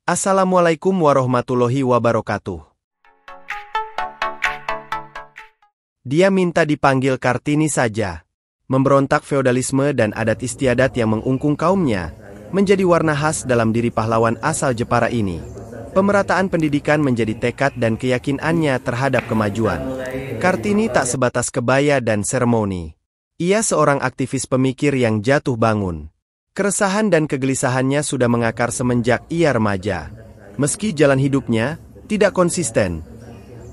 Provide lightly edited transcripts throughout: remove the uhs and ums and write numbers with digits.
Assalamualaikum warahmatullahi wabarakatuh. Dia minta dipanggil Kartini saja. Memberontak feodalisme dan adat istiadat yang mengungkung kaumnya, menjadi warna khas dalam diri pahlawan asal Jepara ini. Pemerataan pendidikan menjadi tekad dan keyakinannya terhadap kemajuan. Kartini tak sebatas kebaya dan seremoni. Ia seorang aktivis pemikir yang jatuh bangun. Keresahan dan kegelisahannya sudah mengakar semenjak ia remaja. Meski jalan hidupnya tidak konsisten,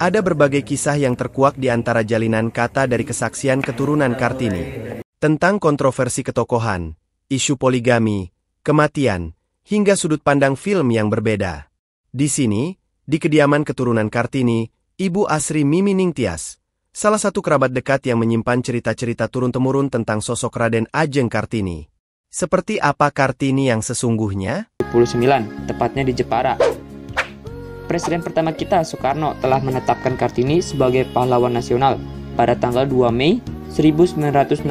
ada berbagai kisah yang terkuak di antara jalinan kata dari kesaksian keturunan Kartini. Tentang kontroversi ketokohan, isu poligami, kematian, hingga sudut pandang film yang berbeda. Di sini, di kediaman keturunan Kartini, Ibu Asri Mimi Ningtyas, salah satu kerabat dekat yang menyimpan cerita-cerita turun-temurun tentang sosok Raden Ajeng Kartini. Seperti apa Kartini yang sesungguhnya? 29, tepatnya di Jepara. Presiden pertama kita, Soekarno, telah menetapkan Kartini sebagai pahlawan nasional pada tanggal 2 Mei 1964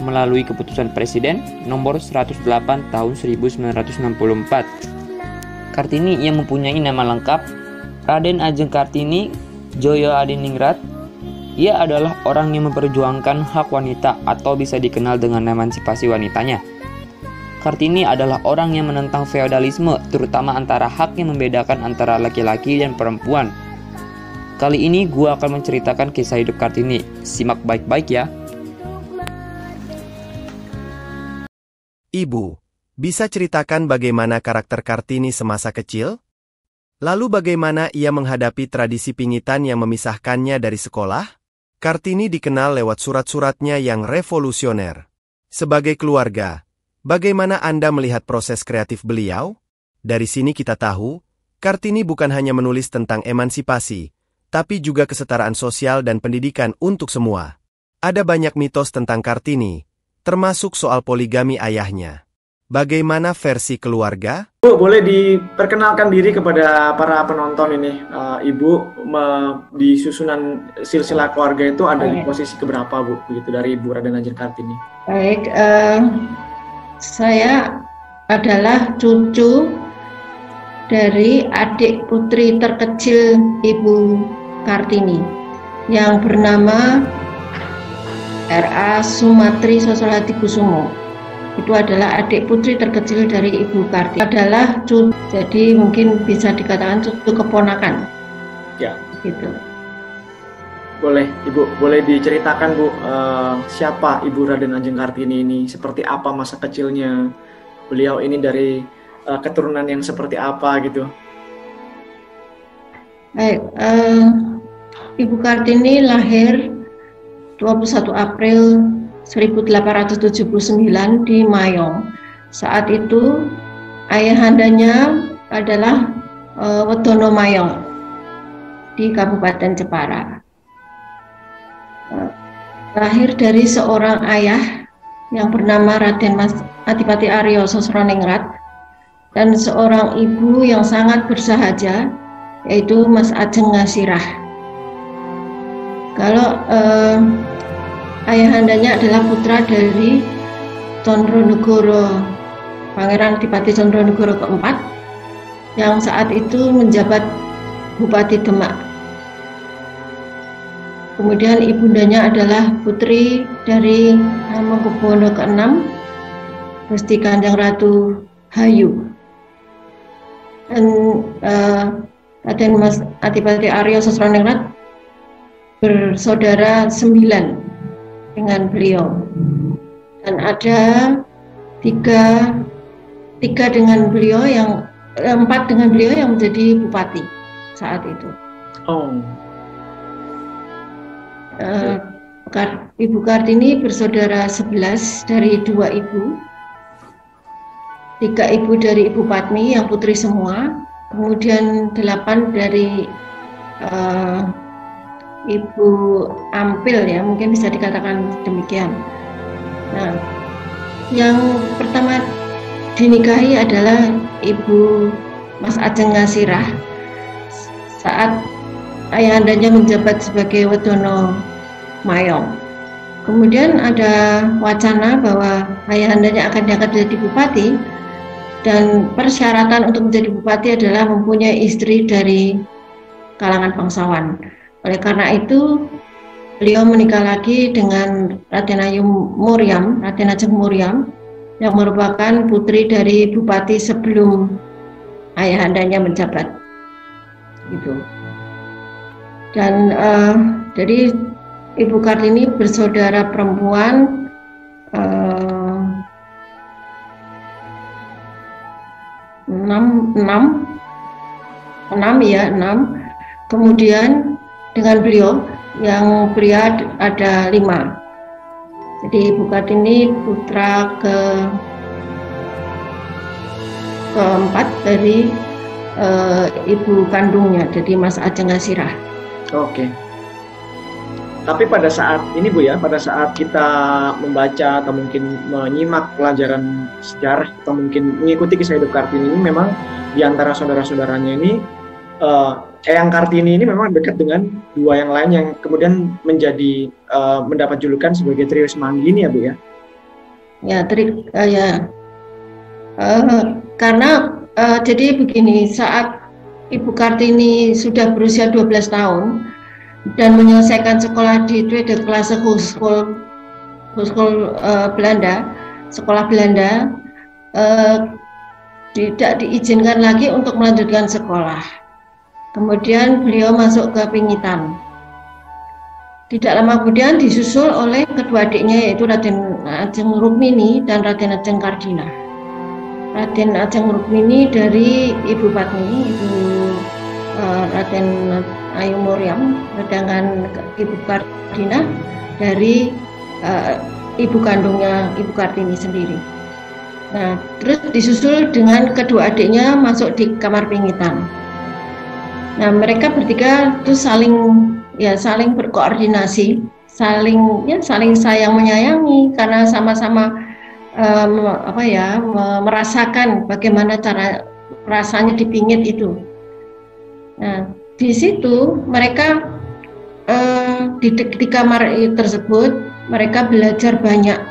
melalui keputusan Presiden nomor 108 tahun 1964. Kartini yang mempunyai nama lengkap Raden Ajeng Kartini Joyo Adiningrat. Ia adalah orang yang memperjuangkan hak wanita atau bisa dikenal dengan emansipasi wanitanya. Kartini adalah orang yang menentang feodalisme, terutama antara hak yang membedakan antara laki-laki dan perempuan. Kali ini gua akan menceritakan kisah hidup Kartini. Simak baik-baik ya. Ibu, bisa ceritakan bagaimana karakter Kartini semasa kecil? Lalu bagaimana ia menghadapi tradisi pingitan yang memisahkannya dari sekolah? Kartini dikenal lewat surat-suratnya yang revolusioner. Sebagai keluarga, bagaimana Anda melihat proses kreatif beliau? Dari sini kita tahu, Kartini bukan hanya menulis tentang emansipasi, tapi juga kesetaraan sosial dan pendidikan untuk semua. Ada banyak mitos tentang Kartini, termasuk soal poligami ayahnya. Bagaimana versi keluarga? Bu, boleh diperkenalkan diri kepada para penonton ini. Ibu di susunan silsilah keluarga itu ada di posisi keberapa, Bu? Begitu dari Ibu Raden Ajeng Kartini. Baik, saya adalah cucu dari adik putri terkecil Ibu Kartini yang bernama R.A. Sumatri Sosolati Kusumo. Itu adalah adik putri terkecil dari Ibu Kartini. Adalah cucu, jadi mungkin bisa dikatakan cucu keponakan. Ya. Gitu. Boleh, Ibu, boleh diceritakan, Bu, siapa Ibu Raden Ajeng Kartini ini? Seperti apa masa kecilnya? Beliau ini dari keturunan yang seperti apa gitu? Baik, Ibu Kartini lahir 21 April 1879 di Mayong. Saat itu ayahandanya adalah Wedono Mayong di Kabupaten Jepara. Lahir dari seorang ayah yang bernama Raden Mas Adipati Aryo Sosroningrat dan seorang ibu yang sangat bersahaja, yaitu Mas Ajeng Ngasirah. Kalau ayahandanya adalah putra dari Condronegoro, Pangeran Adipati Condronegoro keempat, yang saat itu menjabat Bupati Demak. Kemudian ibundanya adalah putri dari Hamengkubuwono ke-6, Gusti Kanjeng Ratu Hayu. Dan Raden Mas Adipati Aryo Sosroningrat bersaudara 9 dengan beliau, dan ada tiga dengan beliau yang 4 dengan beliau yang menjadi bupati saat itu. Ibu Kartini bersaudara 11 dari 2 ibu, 3 ibu dari Ibu Padmi yang putri semua, kemudian 8 dari Ibu Ampil, ya mungkin bisa dikatakan demikian. Nah, yang pertama dinikahi adalah Ibu Mas Ajeng Ngasirah saat ayahandanya menjabat sebagai Wedono Mayong. Kemudian ada wacana bahwa ayahandanya akan diangkat menjadi bupati, Dan persyaratan untuk menjadi bupati adalah mempunyai istri dari kalangan bangsawan. Oleh karena itu, beliau menikah lagi dengan Raden Ajeng Muryam, yang merupakan putri dari bupati sebelum ayahandanya menjabat. Gitu. Dan jadi Ibu Kartini bersaudara perempuan 6. Kemudian dengan beliau yang pria ada 5. Jadi Ibu Kartini putra keempat dari ibu kandungnya, jadi Mas Ajeng Asirah. Oke. Tapi pada saat ini Bu ya, pada saat kita membaca atau mungkin menyimak pelajaran sejarah atau mungkin mengikuti kisah hidup Kartini ini, memang di antara saudara-saudaranya ini Eyang Kartini ini memang dekat dengan 2 yang lain yang kemudian menjadi mendapat julukan sebagai trio semanggi ini ya Bu ya. Ya, karena jadi begini, saat Ibu Kartini sudah berusia 12 tahun dan menyelesaikan sekolah di Tweede Klasse Hogeschool Belanda, sekolah Belanda, tidak diizinkan lagi untuk melanjutkan sekolah. Kemudian beliau masuk ke Pingitan. Tidak lama kemudian disusul oleh kedua adiknya, yaitu Raden Ajeng Rukmini dan Raden Ajeng Kardina. Raden Ajeng Rukmini dari Ibu Patmi, Ibu Raden Ayu Muryam, sedangkan Ibu Kardina dari ibu kandungnya Ibu Kartini sendiri. Nah, terus disusul dengan kedua adiknya masuk di kamar Pingitan. Nah, mereka bertiga itu saling berkoordinasi, saling sayang menyayangi karena sama-sama merasakan bagaimana cara rasanya dipingit itu. Nah, di situ mereka di kamar tersebut mereka belajar banyak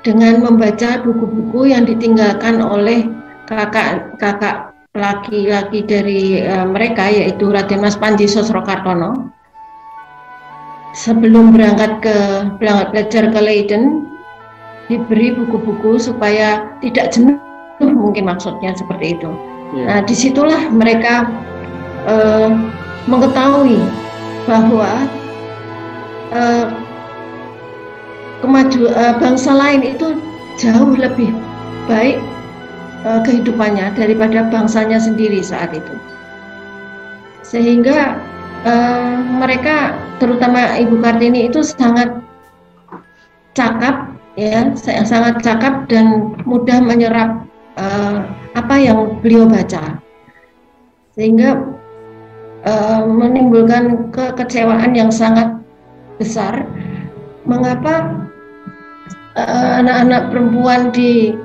dengan membaca buku-buku yang ditinggalkan oleh kakak laki-laki dari mereka, yaitu Raden Mas Panji Sosrokartono. Sebelum berangkat belajar ke Leiden, diberi buku-buku supaya tidak jenuh, mungkin maksudnya seperti itu. Nah, disitulah mereka mengetahui bahwa bangsa lain itu jauh lebih baik kehidupannya daripada bangsanya sendiri saat itu. Sehingga mereka, terutama Ibu Kartini itu sangat cakap, sangat cakap dan mudah menyerap apa yang beliau baca, sehingga menimbulkan kekecewaan yang sangat besar. Mengapa anak-anak perempuan di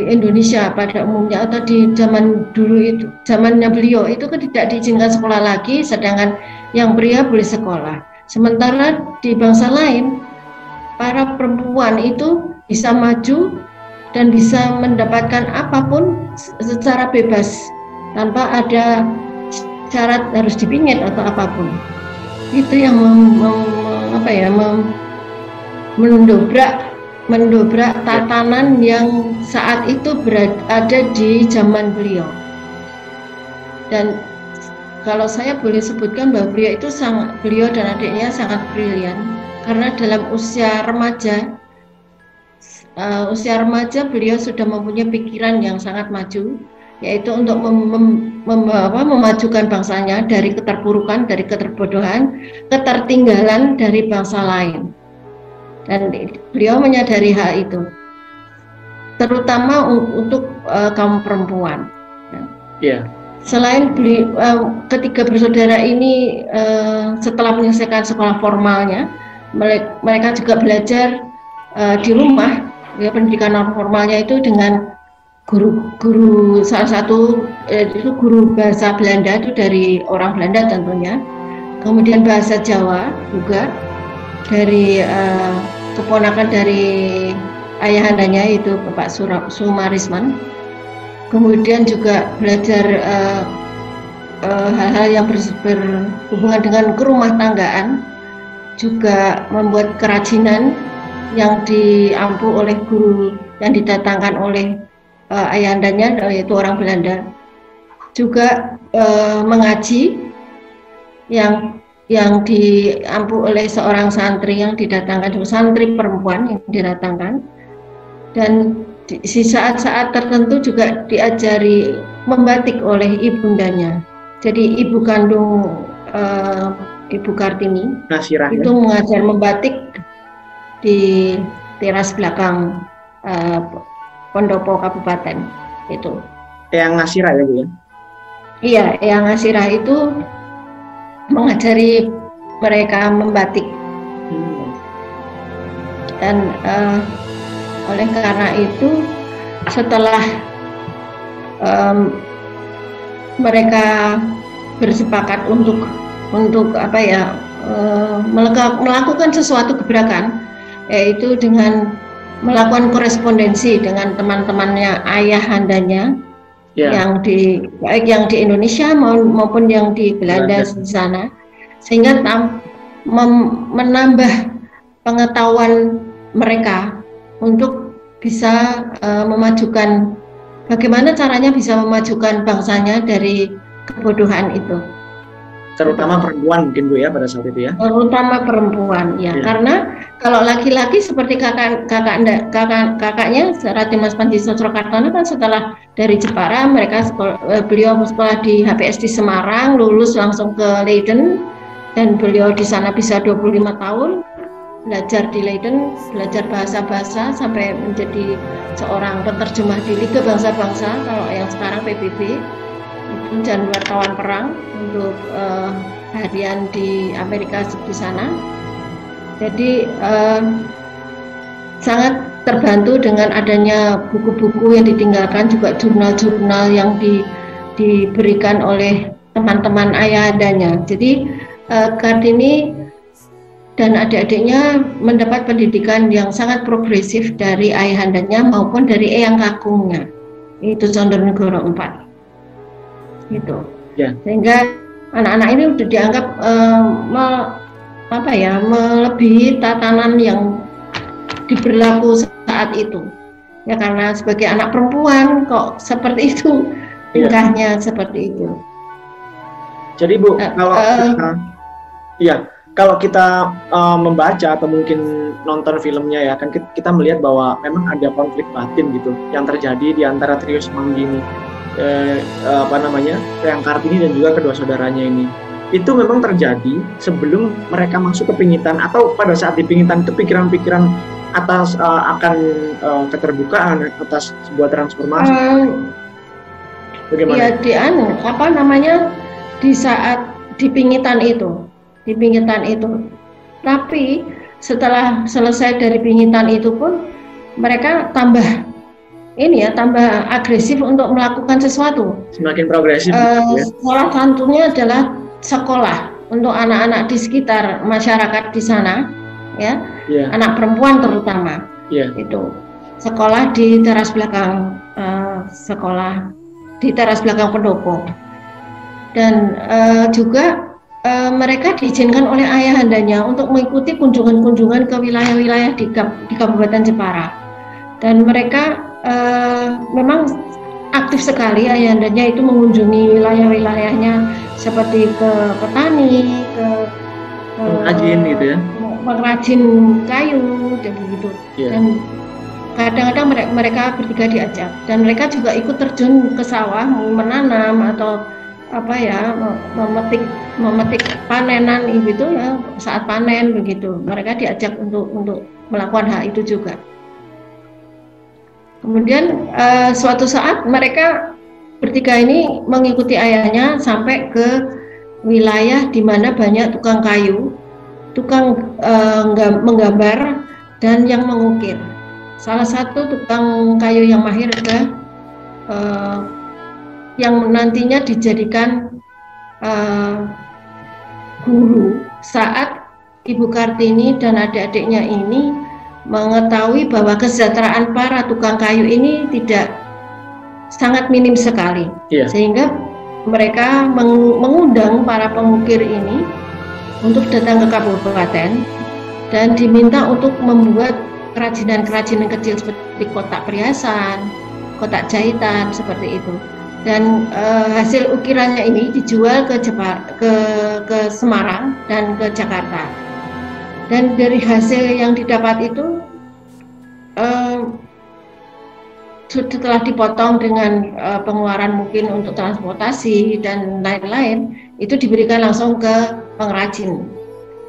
Indonesia pada umumnya atau di zaman dulu itu, zamannya beliau itu kan tidak diizinkan sekolah lagi, sedangkan yang pria boleh sekolah. Sementara di bangsa lain, para perempuan itu bisa maju dan bisa mendapatkan apapun secara bebas tanpa ada syarat harus dipingit atau apapun. Itu yang mendobrak tatanan yang saat itu ada di zaman beliau. Dan kalau saya boleh sebutkan bahwa beliau dan adiknya sangat brilian, karena dalam usia remaja beliau sudah mempunyai pikiran yang sangat maju, yaitu untuk memajukan bangsanya dari keterpurukan, dari keterbodohan, ketertinggalan dari bangsa lain. Dan beliau menyadari hal itu, terutama untuk kaum perempuan. Selain ketiga bersaudara ini setelah menyelesaikan sekolah formalnya, mereka juga belajar di rumah. Pendidikan formalnya itu dengan guru salah satu itu guru bahasa Belanda, itu dari orang Belanda tentunya. Kemudian bahasa Jawa juga dari keponakan dari ayahandanya yaitu Bapak Sumarisman. Kemudian juga belajar hal-hal yang berhubungan dengan kerumah tanggaan, juga membuat kerajinan yang diampu oleh guru yang didatangkan oleh ayahandanya yaitu orang Belanda. Juga mengaji yang diampu oleh seorang santri yang didatangkan, santri perempuan yang didatangkan. Dan di saat-saat tertentu juga diajari membatik oleh ibundanya. Jadi ibu kandung Ibu Kartini itu mengajar membatik di teras belakang Pendopo Kabupaten itu. Eyang Ngasirah ya Bu ya? Iya, Eyang Ngasirah itu mengajari mereka membatik. Dan oleh karena itu setelah mereka bersepakat untuk melakukan sesuatu gebrakan, yaitu dengan melakukan korespondensi dengan teman-temannya ayahandanya yang baik yang di Indonesia maupun yang di Belanda di sana, sehingga menambah pengetahuan mereka untuk bisa memajukan, bagaimana caranya bisa memajukan bangsanya dari kebodohan itu. Terutama perempuan mungkin Bu ya pada saat itu ya? Terutama perempuan ya, karena kalau laki-laki seperti kakaknya Raden Mas Panji Sosrokartono kan setelah dari Jepara beliau sekolah di HPS di Semarang, lulus langsung ke Leiden, dan beliau di sana bisa 25 tahun belajar di Leiden, belajar bahasa-bahasa sampai menjadi seorang penerjemah di Liga Bangsa-Bangsa kalau yang sekarang PBB, dan wartawan perang untuk harian di Amerika di sana. Jadi sangat terbantu dengan adanya buku-buku yang ditinggalkan, juga jurnal-jurnal yang diberikan oleh teman-teman ayahandanya. Jadi Kartini dan adik-adiknya mendapat pendidikan yang sangat progresif dari ayahandanya maupun dari Eyang Kakungnya, itu Condronegoro IV. Gitu. Sehingga anak-anak ini sudah dianggap melebihi tatanan yang diberlaku saat itu. Ya karena sebagai anak perempuan kok seperti itu, tingkahnya seperti itu. Jadi Bu, kalau kita membaca atau mungkin nonton filmnya ya, kan kita melihat bahwa memang ada konflik batin gitu yang terjadi di antara trio Semanggi ini. Eyang Kartini dan juga kedua saudaranya ini. Itu memang terjadi sebelum mereka masuk ke Pingitan, atau pada saat di Pingitan itu pikiran-pikiran atas akan keterbukaan, atas sebuah transformasi. Bagaimana? Ya di saat di Pingitan itu. Tapi setelah selesai dari Pingitan itu pun mereka tambah agresif untuk melakukan sesuatu. Semakin progresif. Salah satunya adalah sekolah untuk anak-anak di sekitar masyarakat di sana, ya, anak perempuan terutama. Itu sekolah di teras belakang pendopo. Dan juga mereka diizinkan oleh ayahandanya untuk mengikuti kunjungan-kunjungan ke wilayah-wilayah di Kabupaten Jepara. Dan mereka memang aktif sekali ayahandanya itu mengunjungi wilayah-wilayahnya, seperti ke petani, ke pengrajin gitu ya, pengrajin kayu dan begitu. Dan kadang-kadang mereka bertiga diajak, dan mereka juga ikut terjun ke sawah menanam atau memetik panenan gitu ya, saat panen begitu. Mereka diajak untuk melakukan hal itu juga. Kemudian suatu saat mereka bertiga ini mengikuti ayahnya sampai ke wilayah di mana banyak tukang kayu, tukang menggambar dan yang mengukir. Salah satu tukang kayu yang mahir adalah yang nantinya dijadikan guru saat Ibu Kartini dan adik-adiknya ini mengetahui bahwa kesejahteraan para tukang kayu ini tidak sangat minim sekali, sehingga mereka mengundang para pengukir ini untuk datang ke kabupaten dan diminta untuk membuat kerajinan-kerajinan kecil seperti kotak perhiasan, kotak jahitan seperti itu. Dan hasil ukirannya ini dijual ke Semarang dan ke Jakarta. Dan dari hasil yang didapat itu setelah dipotong dengan pengeluaran mungkin untuk transportasi dan lain-lain, itu diberikan langsung ke pengrajin.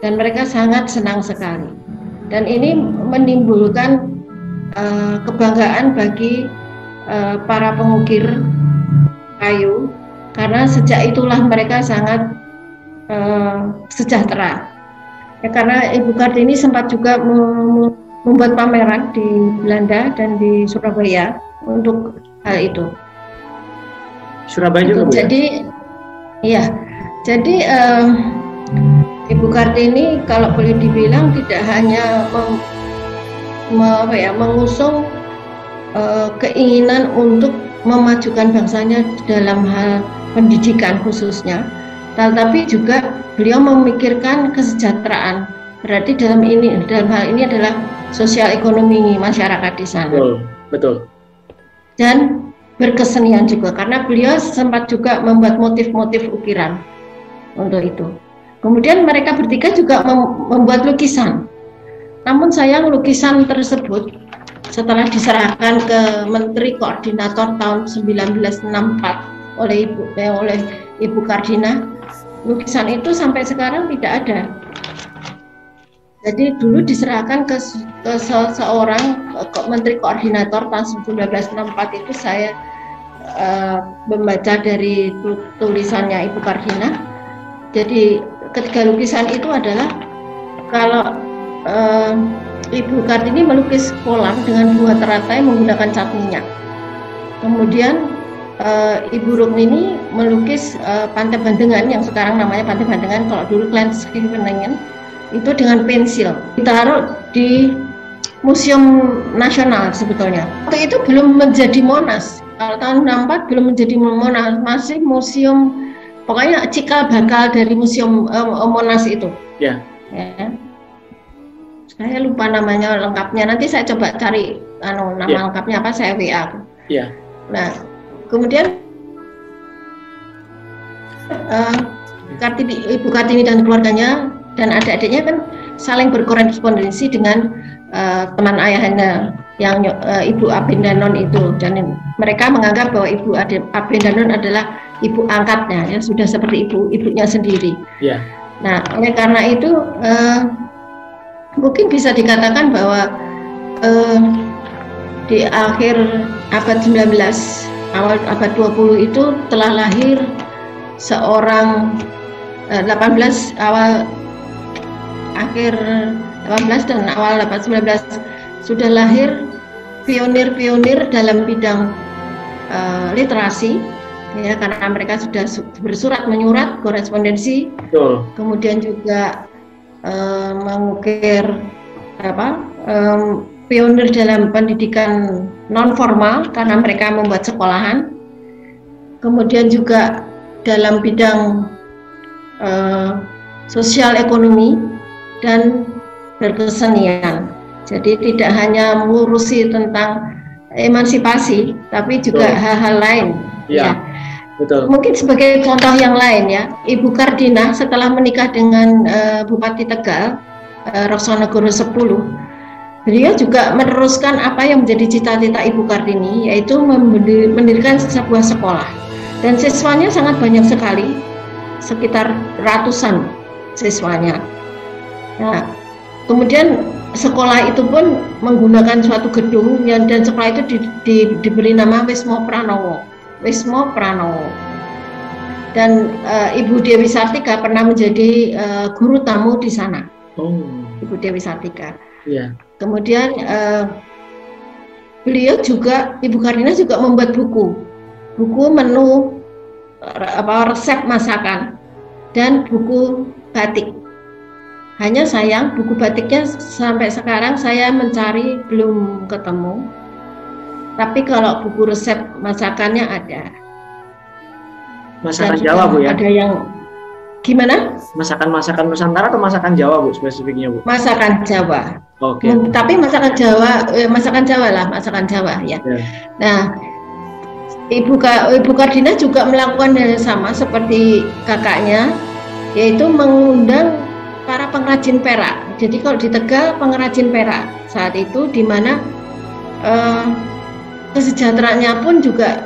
Dan mereka sangat senang sekali. Dan ini menimbulkan kebanggaan bagi para pengukir kayu, karena sejak itulah mereka sangat sejahtera. Ya, karena Ibu Kartini sempat juga membuat pameran di Belanda dan di Surabaya untuk hal itu. Surabaya juga, Bu? Jadi, iya. Jadi Ibu Kartini kalau boleh dibilang tidak hanya mengusung keinginan untuk memajukan bangsanya dalam hal pendidikan khususnya, tetapi juga beliau memikirkan kesejahteraan. Berarti dalam hal ini adalah sosial ekonomi masyarakat di sana. Betul. Dan berkesenian juga, karena beliau sempat juga membuat motif-motif ukiran untuk itu. Kemudian mereka bertiga juga membuat lukisan. Namun sayang lukisan tersebut setelah diserahkan ke Menteri Koordinator tahun 1964 oleh Ibu Kardina, lukisan itu sampai sekarang tidak ada. Jadi dulu diserahkan ke seorang Menteri Koordinator tahun 1964 itu saya membaca dari tulisannya Ibu Kardina. Jadi ketiga lukisan itu adalah kalau Ibu Kartini melukis kolam dengan bunga teratai menggunakan cat minyak. Kemudian Ibu Rukmini melukis Pantai Bandengan yang sekarang namanya Pantai Bandengan, kalau dulu Kleinscheveningen, itu dengan pensil. Ditaruh di Museum Nasional sebetulnya. Waktu itu belum menjadi Monas. Kalau tahun 64 belum menjadi Monas, masih museum. Pokoknya cikal bakal dari Museum Monas itu. Ya. Saya lupa namanya lengkapnya. Nanti saya coba cari nama lengkapnya apa, saya WA. Ya. Nah, kemudian Ibu Kartini dan keluarganya dan adik-adiknya kan saling berkorespondensi dengan teman ayahnya yang Ibu Abendanon itu, dan mereka menganggap bahwa Ibu Abendanon adalah ibu angkatnya, ya sudah seperti ibunya sendiri. Yeah. Nah, oleh karena itu mungkin bisa dikatakan bahwa di akhir abad 19, awal abad 20 itu telah lahir seorang akhir 18 dan awal abad 19 sudah lahir pionir-pionir dalam bidang literasi. Ya, karena mereka sudah bersurat menyurat korespondensi. Betul. Kemudian juga mengukir pionir dalam pendidikan non formal karena mereka membuat sekolahan. Kemudian juga dalam bidang sosial ekonomi dan berkesenian. Jadi tidak hanya mengurusi tentang emansipasi, tapi juga hal-hal lain. Ya. Betul. Mungkin sebagai contoh yang lain ya, Ibu Kardina setelah menikah dengan Bupati Tegal, Roksonegoro 10, beliau juga meneruskan apa yang menjadi cita-cita Ibu Kartini, yaitu mendirikan sebuah sekolah. Dan siswanya sangat banyak sekali, sekitar ratusan siswanya. Nah, kemudian sekolah itu pun menggunakan suatu gedung dan sekolah itu diberi nama Wismo Pranowo. Dan Ibu Dewi Sartika pernah menjadi guru tamu di sana. Ibu Dewi Sartika. Yeah. Kemudian beliau juga, Ibu Kardina juga membuat buku menu resep masakan dan buku batik. Hanya sayang buku batiknya sampai sekarang saya mencari belum ketemu. Tapi kalau buku resep masakannya ada. Masakan Jawa, Bu, ya? Ada yang gimana? Masakan Nusantara atau masakan Jawa, Bu, spesifiknya, Bu? Masakan Jawa. Oke. Tapi masakan Jawa lah, masakan Jawa ya. Nah, Ibu Kardina juga melakukan hal yang sama seperti kakaknya, yaitu mengundang para pengrajin perak. Jadi kalau di Tegal, pengrajin perak saat itu, di mana kesejahteraannya pun juga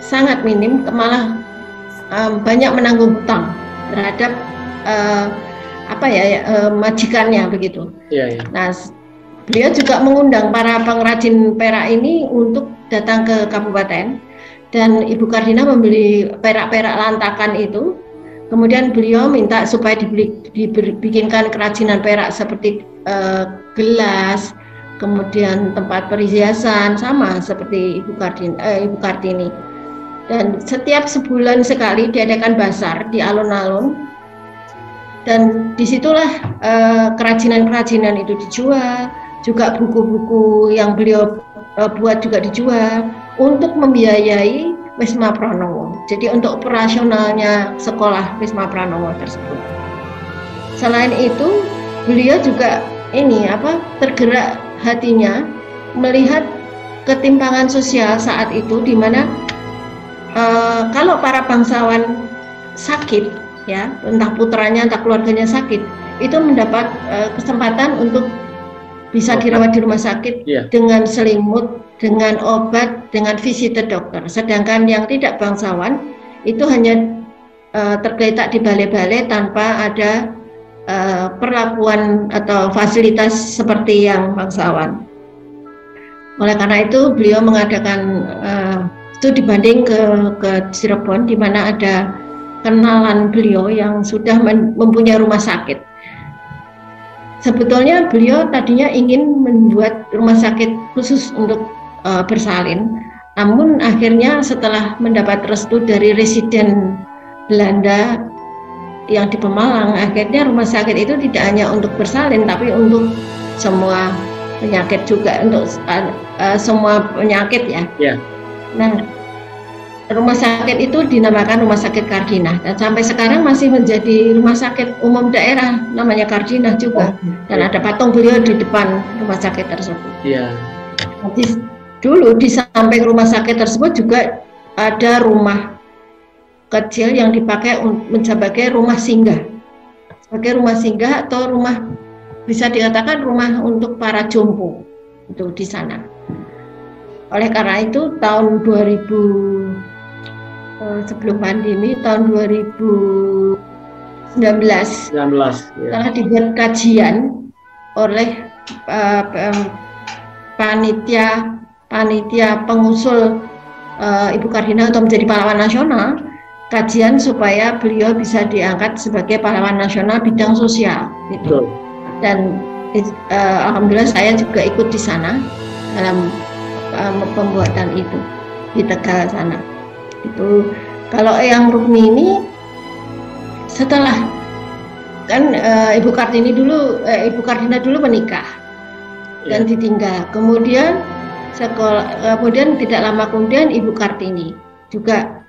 sangat minim, malah banyak menanggung hutang terhadap majikannya begitu. Iya. Nah, beliau juga mengundang para pengrajin perak ini untuk datang ke kabupaten, dan Ibu Kardina membeli perak-perak lantakan itu. Kemudian beliau minta supaya dibikinkan kerajinan perak seperti gelas, kemudian tempat perhiasan, sama seperti Ibu Kartini. Dan setiap sebulan sekali diadakan basar di alun-alun. Dan disitulah kerajinan-kerajinan itu dijual, juga buku-buku yang beliau buat juga dijual untuk membiayai Wisma Pranowo. Jadi untuk operasionalnya sekolah Wisma Pranowo tersebut. Selain itu, beliau juga tergerak hatinya melihat ketimpangan sosial saat itu, di mana kalau para bangsawan sakit, ya, entah putranya entah keluarganya sakit, itu mendapat kesempatan untuk bisa dirawat di rumah sakit dengan selimut, dengan obat, dengan visitor dokter. Sedangkan yang tidak bangsawan itu hanya tergeletak di balai-balai tanpa ada perlakuan atau fasilitas seperti yang bangsawan. Oleh karena itu beliau mengadakan studi banding ke Cirebon, di mana ada kenalan beliau yang sudah mempunyai rumah sakit. Sebetulnya beliau tadinya ingin membuat rumah sakit khusus untuk bersalin, namun akhirnya setelah mendapat restu dari residen Belanda yang di Pemalang, akhirnya rumah sakit itu tidak hanya untuk bersalin, tapi untuk semua penyakit juga, untuk semua penyakit ya. Yeah. Nah, rumah sakit itu dinamakan Rumah Sakit Kardinah, dan sampai sekarang masih menjadi rumah sakit umum daerah, namanya Kardinah juga. Dan ada patung beliau di depan rumah sakit tersebut. Iya. Dulu di samping rumah sakit tersebut juga ada rumah kecil yang dipakai sebagai rumah singgah, atau rumah, bisa dikatakan rumah untuk para jompo itu di sana. Oleh karena itu tahun 2000, sebelum pandemi, tahun 2019 telah dibuat kajian oleh panitia pengusul Ibu Kardina untuk menjadi pahlawan nasional, kajian supaya beliau bisa diangkat sebagai pahlawan nasional bidang sosial gitu. Dan alhamdulillah saya juga ikut di sana dalam pembuatan itu di Tegal sana. Itu kalau yang Rukmi ini setelah kan Ibu Kardina dulu menikah dan ditinggal, kemudian tidak lama kemudian Ibu Kartini juga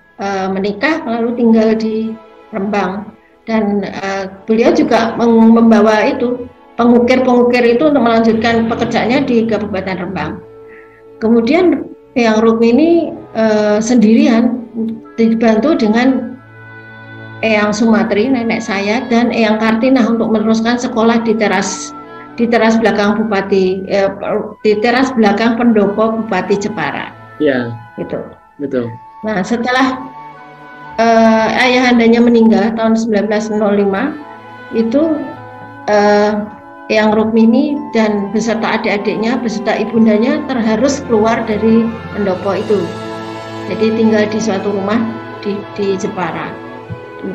menikah lalu tinggal di Rembang, dan beliau juga membawa itu pengukir itu untuk melanjutkan pekerjaannya di Kabupaten Rembang. Kemudian yang Rukmi ini sendirian, dibantu dengan Eyang Sumatri, nenek saya, dan Eyang Kartinah untuk meneruskan sekolah di teras belakang di teras belakang pendopo Bupati Jepara. Iya. Gitu. Betul. Nah, setelah ayahandanya meninggal tahun 1905, itu Eyang Rukmini dan beserta adik-adiknya, beserta ibundanya harus keluar dari pendopo itu. Jadi tinggal di suatu rumah di Jepara.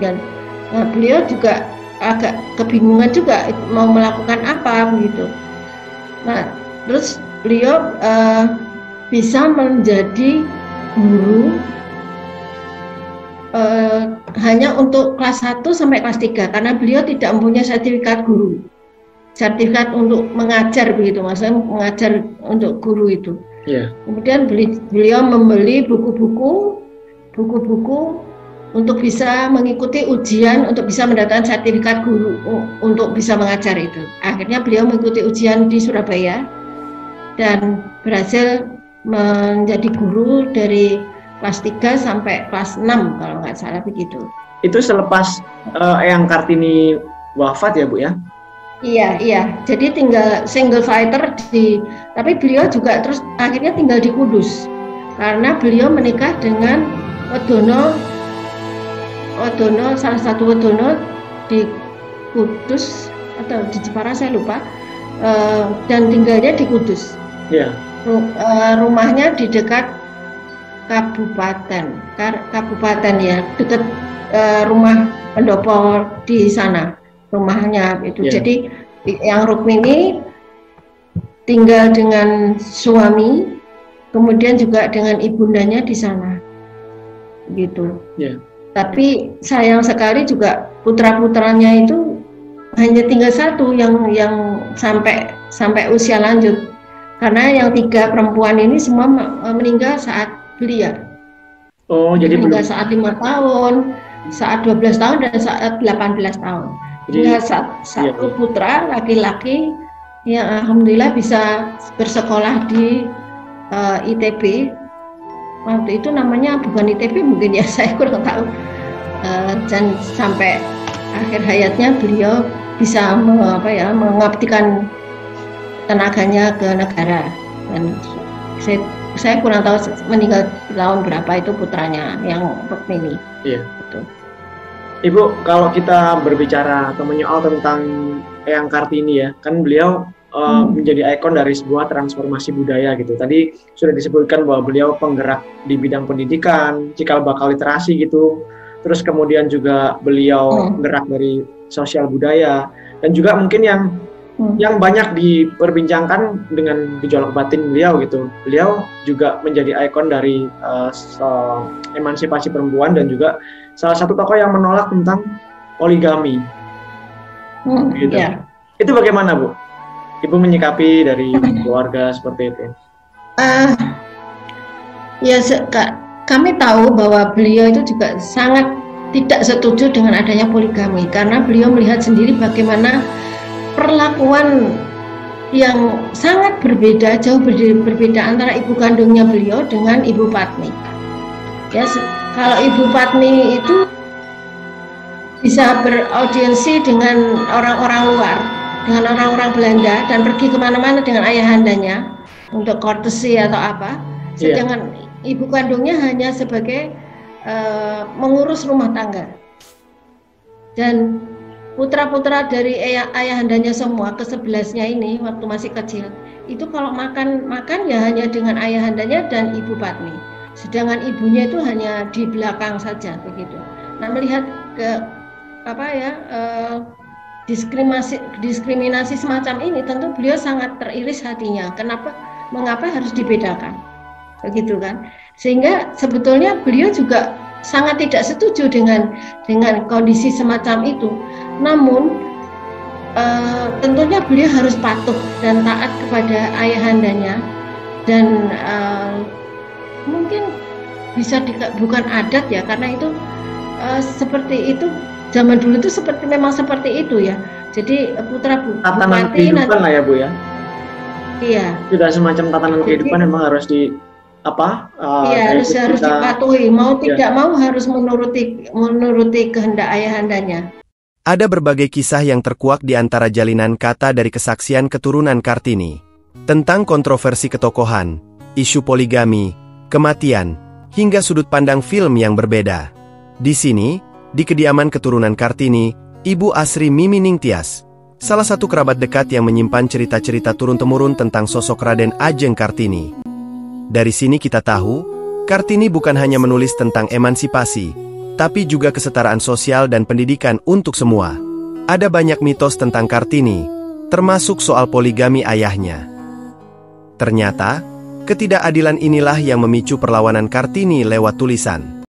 Dan beliau juga agak kebingungan juga mau melakukan apa begitu. Nah, terus beliau bisa menjadi guru hanya untuk kelas 1 sampai kelas 3 karena beliau tidak mempunyai sertifikat guru. sertifikat untuk mengajar begitu, maksudnya mengajar untuk guru itu. Iya. Kemudian beliau membeli buku-buku untuk bisa mengikuti ujian untuk bisa mendapatkan sertifikat guru untuk bisa mengajar itu. Akhirnya beliau mengikuti ujian di Surabaya dan berhasil menjadi guru dari kelas 3 sampai kelas 6 kalau nggak salah begitu. Itu selepas Eyang Kartini wafat ya Bu ya? Iya. Jadi tinggal single fighter tapi beliau juga terus akhirnya tinggal di Kudus karena beliau menikah dengan Wedono, salah satu Wedono di Kudus atau di Jepara saya lupa, dan tinggalnya di Kudus. Yeah. Rumahnya di dekat kabupaten ya, dekat rumah pendopo di sana rumahnya itu. Yeah. Jadi yang Rukmini tinggal dengan suami, kemudian juga dengan ibundanya di sana, gitu. Yeah. Tapi sayang sekali juga putra-putranya itu hanya tinggal satu yang sampai usia lanjut, karena yang 3 perempuan ini semua meninggal saat belia. Oh, jadi meninggal saat 5 tahun, saat 12 tahun dan saat 18 tahun. Jadi satu putra laki-laki yang alhamdulillah bisa bersekolah di ITB. Waktu itu namanya bukan ITB mungkin ya, saya kurang tahu. Dan sampai akhir hayatnya beliau bisa mengabdikan tenaganya ke negara. Dan saya kurang tahu meninggal tahun berapa itu putranya yang Rukmini. Iya. Gitu. Ibu, kalau kita berbicara atau menyoal tentang Eyang Kartini ya, kan beliau menjadi ikon dari sebuah transformasi budaya gitu. Tadi sudah disebutkan bahwa beliau penggerak di bidang pendidikan, cikal bakal literasi gitu. Terus kemudian juga beliau penggerak dari sosial budaya, dan juga mungkin yang banyak diperbincangkan dengan gejolak batin beliau gitu. Beliau juga menjadi ikon dari emansipasi perempuan dan juga salah satu tokoh yang menolak tentang poligami. Gitu. Yeah. Itu bagaimana Bu? Ibu menyikapi dari keluarga seperti itu? Kami tahu bahwa beliau itu juga sangat tidak setuju dengan adanya poligami karena beliau melihat sendiri bagaimana perlakuan yang sangat berbeda, jauh berbeda antara ibu kandungnya beliau dengan Ibu Patni. Ya, kalau Ibu Patni itu bisa beraudiensi dengan orang-orang luar, dengan orang-orang Belanda dan pergi kemana-mana dengan ayahandanya untuk courtesy atau apa. Sedangkan ibu kandungnya hanya sebagai mengurus rumah tangga. Dan putra-putra dari ayahandanya semua, ke-11-nya ini waktu masih kecil, itu kalau makan ya hanya dengan ayahandanya dan Ibu Patni. Sedangkan ibunya itu hanya di belakang saja begitu. Nah, melihat diskriminasi semacam ini, tentu beliau sangat teriris hatinya. Mengapa harus dibedakan? Begitu kan? Sehingga sebetulnya beliau juga sangat tidak setuju dengan kondisi semacam itu. Namun tentunya beliau harus patuh dan taat kepada ayahandanya, dan mungkin bisa bukan adat ya, karena itu seperti itu zaman dulu itu memang seperti itu ya. Jadi putra tatanan kehidupan lah ya Bu ya. Iya. Sudah semacam tatanan kehidupan memang harus harus dipatuhi, mau tidak mau harus menuruti kehendak ayahandanya. Ada berbagai kisah yang terkuak di antara jalinan kata dari kesaksian keturunan Kartini tentang kontroversi ketokohan, isu poligami, kematian, hingga sudut pandang film yang berbeda. Di sini, di kediaman keturunan Kartini, Ibu Asri Mimi Ningtyas, salah satu kerabat dekat yang menyimpan cerita-cerita turun-temurun tentang sosok Raden Ajeng Kartini. Dari sini kita tahu, Kartini bukan hanya menulis tentang emansipasi, tapi juga kesetaraan sosial dan pendidikan untuk semua. Ada banyak mitos tentang Kartini, termasuk soal poligami ayahnya. Ternyata, ketidakadilan inilah yang memicu perlawanan Kartini lewat tulisan.